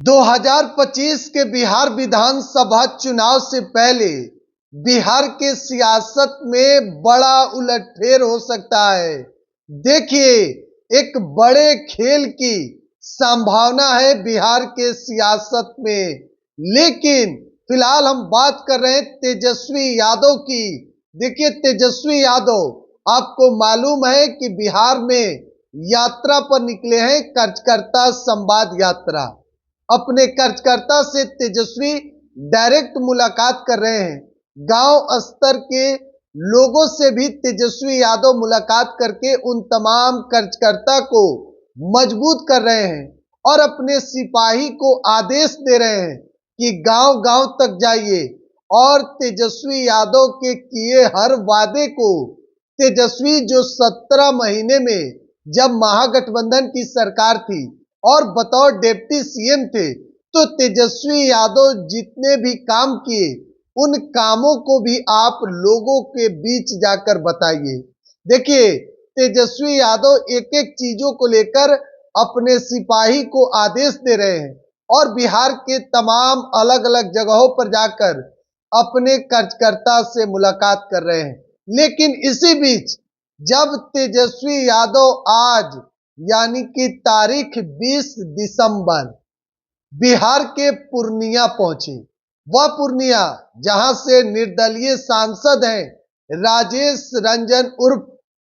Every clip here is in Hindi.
2025 के बिहार विधानसभा चुनाव से पहले बिहार के सियासत में बड़ा उलटफेर हो सकता है। देखिए, एक बड़े खेल की संभावना है बिहार के सियासत में। लेकिन फिलहाल हम बात कर रहे हैं तेजस्वी यादव की। देखिए, तेजस्वी यादव आपको मालूम है कि बिहार में यात्रा पर निकले हैं, कार्यकर्ता संवाद यात्रा। अपने कार्यकर्ता से तेजस्वी डायरेक्ट मुलाकात कर रहे हैं। गांव स्तर के लोगों से भी तेजस्वी यादव मुलाकात करके उन तमाम कार्यकर्ता को मजबूत कर रहे हैं और अपने सिपाही को आदेश दे रहे हैं कि गांव गांव तक जाइए और तेजस्वी यादव के किए हर वादे को तेजस्वी जो 17 महीने में जब महागठबंधन की सरकार थी और बतौर डिप्टी सीएम थे, तो तेजस्वी यादव जितने भी काम किए उन कामों को भी आप लोगों के बीच जाकर बताइए। देखिए, तेजस्वी यादव एक एक चीजों को लेकर अपने सिपाही को आदेश दे रहे हैं और बिहार के तमाम अलग अलग जगहों पर जाकर अपने कार्यकर्ता से मुलाकात कर रहे हैं। लेकिन इसी बीच जब तेजस्वी यादव आज यानी कि तारीख 20 दिसंबर बिहार के पूर्णिया पहुंचे, वह पूर्णिया जहां से निर्दलीय सांसद हैं राजेश रंजन उर्फ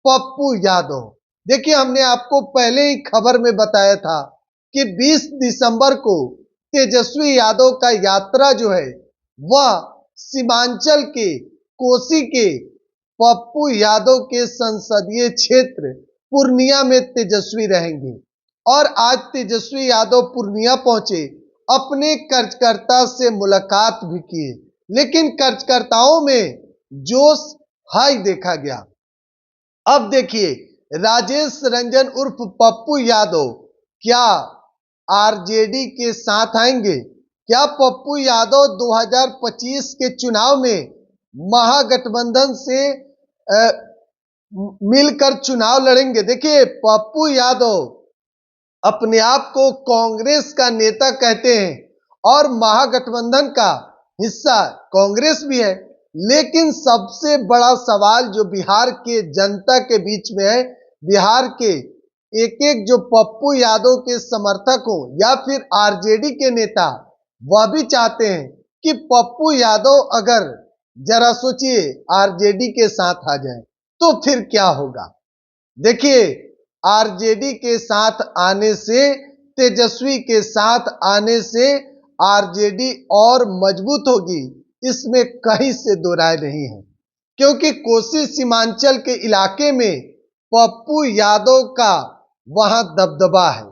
पप्पू यादव। देखिए, हमने आपको पहले ही खबर में बताया था कि 20 दिसंबर को तेजस्वी यादव का यात्रा जो है वह सीमांचल के कोसी के पप्पू यादव के संसदीय क्षेत्र पूर्णिया में तेजस्वी रहेंगे। और आज तेजस्वी यादव पूर्णिया पहुंचे, अपने कार्यकर्ता से मुलाकात भी किए। लेकिन कार्यकर्ताओं में जोश हाई देखा गया। अब देखिए, राजेश रंजन उर्फ पप्पू यादव क्या आरजेडी के साथ आएंगे? क्या पप्पू यादव 2025 के चुनाव में महागठबंधन से मिलकर चुनाव लड़ेंगे? देखिए, पप्पू यादव अपने आप को कांग्रेस का नेता कहते हैं और महागठबंधन का हिस्सा कांग्रेस भी है। लेकिन सबसे बड़ा सवाल जो बिहार के जनता के बीच में है, बिहार के एक एक जो पप्पू यादव के समर्थक हो या फिर आरजेडी के नेता, वह भी चाहते हैं कि पप्पू यादव अगर जरा सोचिए आरजेडी के साथ आ जाए तो फिर क्या होगा। देखिए, आरजेडी के साथ आने से, तेजस्वी के साथ आने से आरजेडी और मजबूत होगी, इसमें कहीं से दो राय नहीं है। क्योंकि कोसी सीमांचल के इलाके में पप्पू यादव का वहां दबदबा है।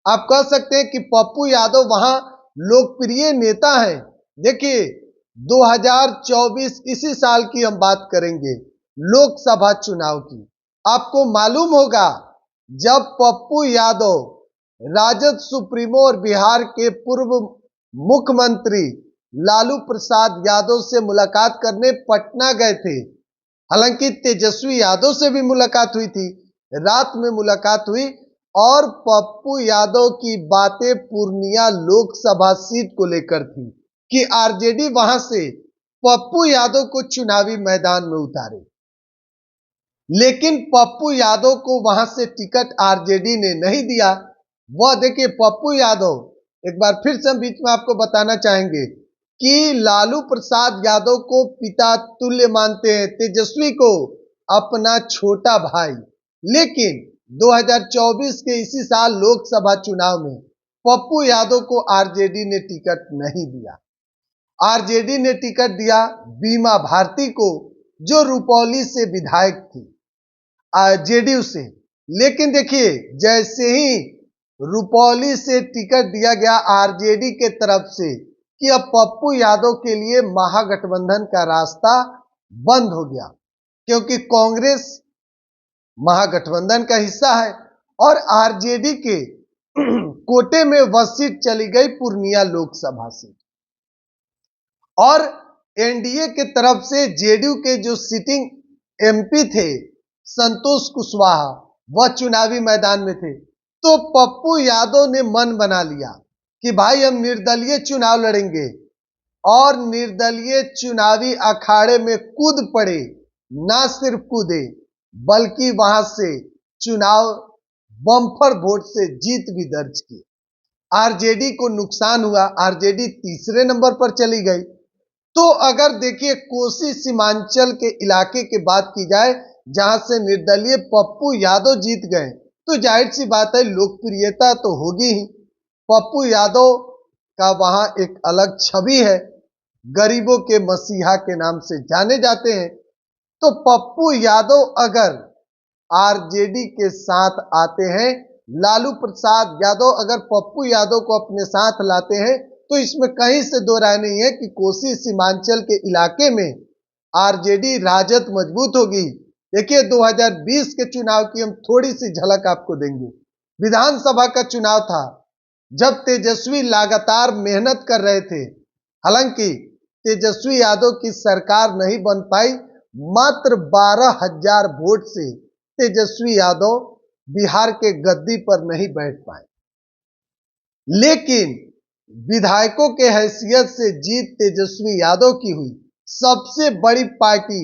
आप कह सकते हैं कि पप्पू यादव वहां लोकप्रिय नेता हैं। देखिए, 2024 इसी साल की हम बात करेंगे, लोकसभा चुनाव की। आपको मालूम होगा जब पप्पू यादव राजद सुप्रीमो और बिहार के पूर्व मुख्यमंत्री लालू प्रसाद यादव से मुलाकात करने पटना गए थे। हालांकि तेजस्वी यादव से भी मुलाकात हुई थी, रात में मुलाकात हुई और पप्पू यादव की बातें पूर्णिया लोकसभा सीट को लेकर थी कि आरजेडी वहां से पप्पू यादव को चुनावी मैदान में उतारे। लेकिन पप्पू यादव को वहां से टिकट आरजेडी ने नहीं दिया। वह देखिए, पप्पू यादव, एक बार फिर से हम बीच में आपको बताना चाहेंगे कि लालू प्रसाद यादव को पिता तुल्य मानते हैं, तेजस्वी को अपना छोटा भाई। लेकिन 2024 के इसी साल लोकसभा चुनाव में पप्पू यादव को आरजेडी ने टिकट नहीं दिया। आरजेडी ने टिकट दिया बीमा भारती को, जो रुपौली से विधायक थी जेडीयू से। लेकिन देखिए, जैसे ही रुपौली से टिकट दिया गया आरजेडी के तरफ से कि अब पप्पू यादव के लिए महागठबंधन का रास्ता बंद हो गया, क्योंकि कांग्रेस महागठबंधन का हिस्सा है और आरजेडी के कोटे में वह सीट चली गई पूर्णिया लोकसभा सीट। और एनडीए के तरफ से जेडीयू के जो सिटिंग एमपी थे संतोष कुशवाहा, वह चुनावी मैदान में थे। तो पप्पू यादव ने मन बना लिया कि भाई हम निर्दलीय चुनाव लड़ेंगे और निर्दलीय चुनावी अखाड़े में कूद पड़े, ना सिर्फ कूदे बल्कि वहां से चुनाव बम्पर वोट से जीत भी दर्ज की। आरजेडी को नुकसान हुआ, आरजेडी तीसरे नंबर पर चली गई। तो अगर देखिए कोसी सीमांचल के इलाके की बात की जाए जहां से निर्दलीय पप्पू यादव जीत गए, तो जाहिर सी बात है लोकप्रियता तो होगी ही। पप्पू यादव का वहां एक अलग छवि है, गरीबों के मसीहा के नाम से जाने जाते हैं। तो पप्पू यादव अगर आरजेडी के साथ आते हैं, लालू प्रसाद यादव अगर पप्पू यादव को अपने साथ लाते हैं, तो इसमें कहीं से दो राय नहीं है कि कोसी सीमांचल के इलाके में आरजेडी राजद मजबूत होगी। देखिए 2020 के चुनाव की हम थोड़ी सी झलक आपको देंगे। विधानसभा का चुनाव था, जब तेजस्वी लगातार मेहनत कर रहे थे, हालांकि तेजस्वी यादव की सरकार नहीं बन पाई, मात्र 12,000 वोट से तेजस्वी यादव बिहार के गद्दी पर नहीं बैठ पाए। लेकिन विधायकों के हैसियत से जीत तेजस्वी यादव की हुई। सबसे बड़ी पार्टी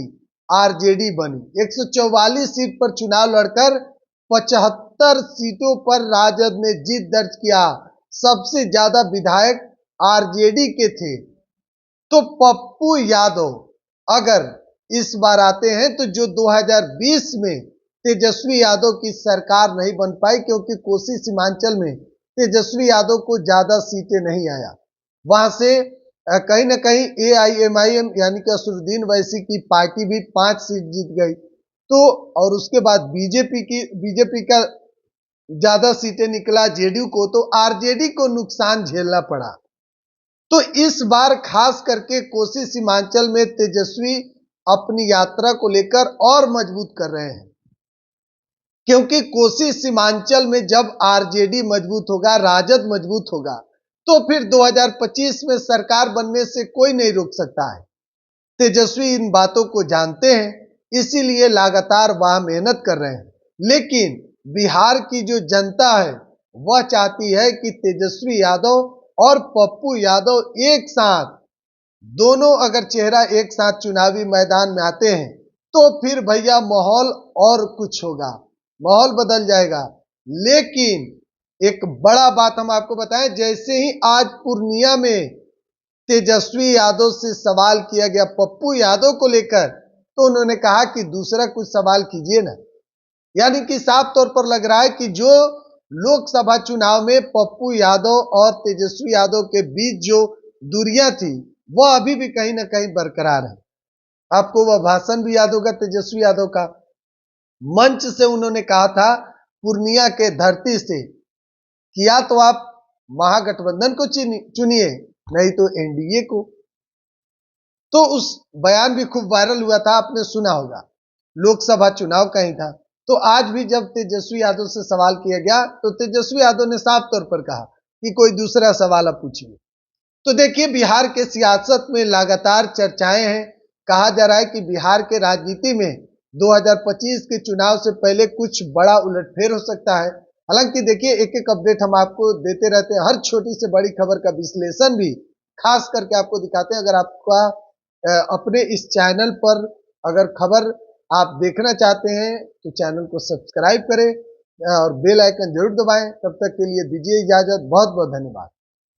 आरजेडी बनी। 144 सीट पर चुनाव लड़कर 75 सीटों पर राजद ने जीत दर्ज किया। सबसे ज्यादा विधायक आरजेडी के थे। तो पप्पू यादव अगर इस बार आते हैं तो जो 2020 में तेजस्वी यादव की सरकार नहीं बन पाई, क्योंकि कोसी सीमांचल में तेजस्वी यादव को ज्यादा सीटें नहीं आया, वहां से कहीं ना कहीं एआईएमआईएम यानी कि असदुद्दीन वैसी की पार्टी भी 5 सीट जीत गई। तो और उसके बाद बीजेपी का ज्यादा सीटें निकला जेडीयू को, तो आरजेडी को नुकसान झेलना पड़ा। तो इस बार खास करके कोसी सीमांचल में तेजस्वी अपनी यात्रा को लेकर और मजबूत कर रहे हैं, क्योंकि कोसी सीमांचल में जब आरजेडी मजबूत होगा, राजद मजबूत होगा, तो फिर 2025 में सरकार बनने से कोई नहीं रोक सकता है। तेजस्वी इन बातों को जानते हैं, इसीलिए लगातार वह मेहनत कर रहे हैं। लेकिन बिहार की जो जनता है वह चाहती है कि तेजस्वी यादव और पप्पू यादव एक साथ, दोनों अगर चेहरा एक साथ चुनावी मैदान में आते हैं, तो फिर भैया माहौल और कुछ होगा, माहौल बदल जाएगा। लेकिन एक बड़ा बात हम आपको बताएं, जैसे ही आज पूर्णिया में तेजस्वी यादव से सवाल किया गया पप्पू यादव को लेकर, तो उन्होंने कहा कि दूसरा कुछ सवाल कीजिए ना। यानी कि साफ तौर पर लग रहा है कि जो लोकसभा चुनाव में पप्पू यादव और तेजस्वी यादव के बीच जो दूरियां थी, वह अभी भी कहीं ना कहीं बरकरार है। आपको वह भाषण भी याद होगा तेजस्वी यादव का। मंच से उन्होंने कहा था पूर्णिया के धरती से कि या तो आप महागठबंधन को चुनिए, नहीं तो एनडीए को। तो उस बयान भी खूब वायरल हुआ था, आपने सुना होगा, लोकसभा चुनाव का ही था। तो आज भी जब तेजस्वी यादव से सवाल किया गया, तो तेजस्वी यादव ने साफ तौर पर कहा कि कोई दूसरा सवाल आप पूछिए। तो देखिए बिहार के सियासत में लगातार चर्चाएं हैं। कहा जा रहा है कि बिहार के राजनीति में 2025 के चुनाव से पहले कुछ बड़ा उलटफेर हो सकता है। हालांकि देखिए एक एक अपडेट हम आपको देते रहते हैं, हर छोटी से बड़ी खबर का विश्लेषण भी खास करके आपको दिखाते हैं। अगर आपका अपने इस चैनल पर अगर खबर आप देखना चाहते हैं तो चैनल को सब्सक्राइब करें और बेल आइकन जरूर दबाएं। तब तक के लिए दीजिए इजाजत, बहुत बहुत धन्यवाद।